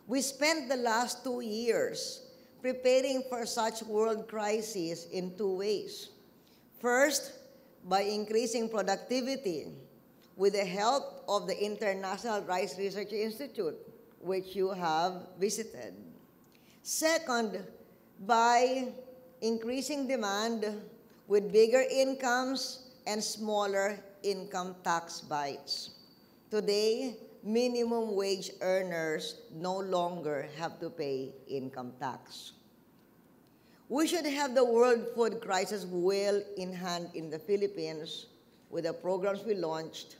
We spent the last 2 years preparing for such world crises in two ways. First, by increasing productivity with the help of the International Rice Research Institute, which you have visited. Second, by increasing demand with bigger incomes and smaller income tax bites. Today, minimum wage earners no longer have to pay income tax. We should have the world food crisis well in hand in the Philippines with the programs we launched,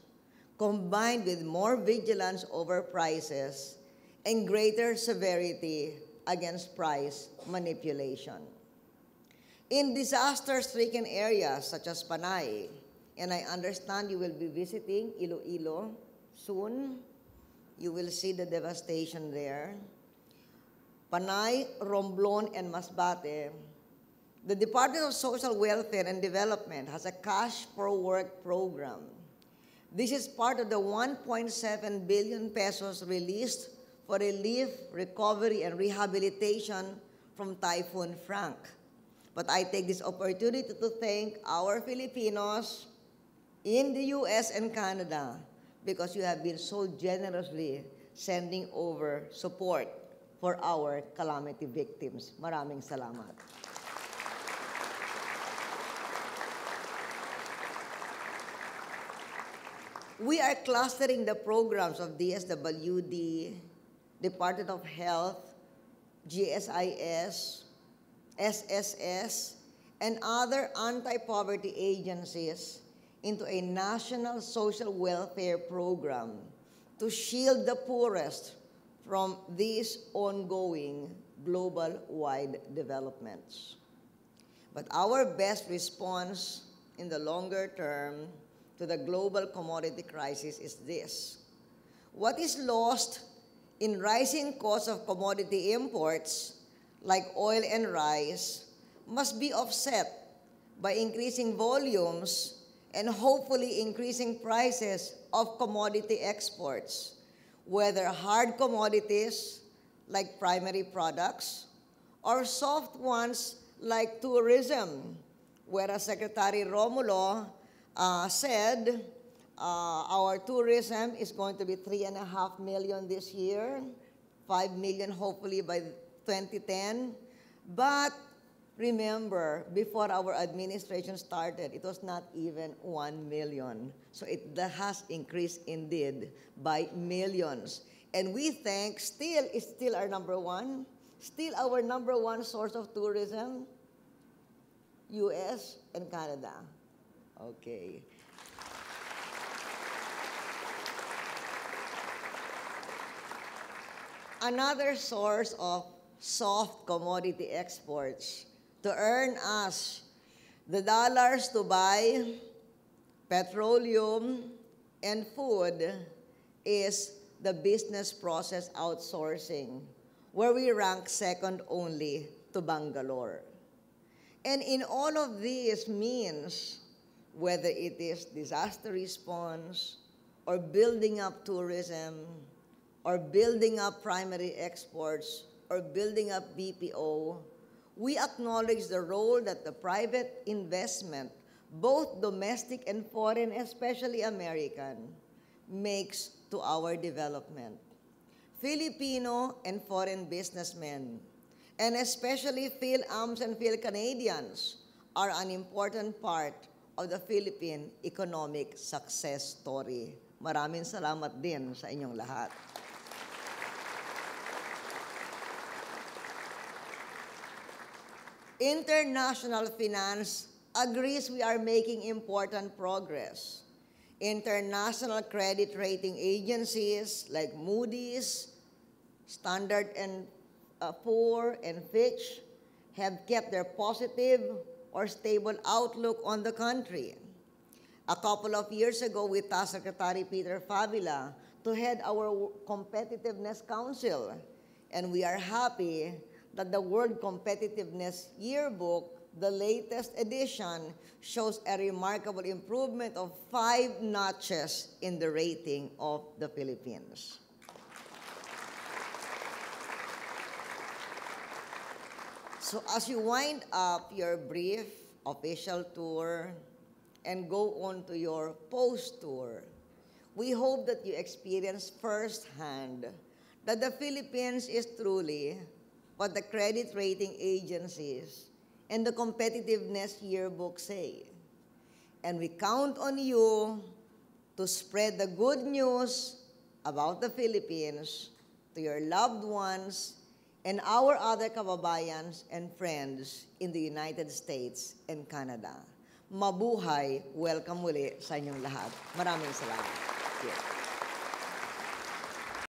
combined with more vigilance over prices and greater severity against price manipulation. In disaster-stricken areas such as Panay, and I understand you will be visiting Iloilo soon, you will see the devastation there. Panay, Romblon, and Masbate, the Department of Social Welfare and Development has a cash for work program. This is part of the 1.7 billion pesos released for relief, recovery, and rehabilitation from Typhoon Frank. But I take this opportunity to thank our Filipinos in the US and Canada because you have been so generously sending over support for our calamity victims. Maraming salamat. We are clustering the programs of DSWD, Department of Health, GSIS, SSS, and other anti-poverty agencies into a national social welfare program to shield the poorest from these ongoing global-wide developments. But our best response in the longer term to the global commodity crisis is this. What is lost in rising costs of commodity imports, like oil and rice, must be offset by increasing volumes and hopefully increasing prices of commodity exports, whether hard commodities like primary products or soft ones like tourism, whereas Secretary Romulo said our tourism is going to be 3.5 million this year, 5 million hopefully by 2010. But remember, before our administration started, it was not even 1 million. So it has increased indeed by millions. And we think still is still our number one, still our number one source of tourism, US and Canada. Okay. Another source of soft commodity exports to earn us the dollars to buy petroleum and food is the business process outsourcing, where we rank second only to Bangalore. And in all of these means, whether it is disaster response or building up tourism or building up primary exports or building up BPO, we acknowledge the role that the private investment, both domestic and foreign, especially American, makes to our development. Filipino and foreign businessmen, and especially PhilAms and PhilCanadians, are an important part of the Philippine economic success story. Maraming salamat din sa inyong lahat. International finance agrees we are making important progress. International credit rating agencies like Moody's, Standard & Poor, and Fitch have kept their positive or stable outlook on the country. A couple of years ago, we tasked Secretary Peter Fabila to head our Competitiveness Council, and we are happy that the World Competitiveness Yearbook, the latest edition, shows a remarkable improvement of 5 notches in the rating of the Philippines. So as you wind up your brief official tour and go on to your post-tour, we hope that you experience firsthand that the Philippines is truly what the credit rating agencies and the competitiveness yearbook say. And we count on you to spread the good news about the Philippines to your loved ones and our other kababayans and friends in the United States and Canada. Mabuhay! Welcome muli sa inyong lahat. Maraming salamat. Thank you.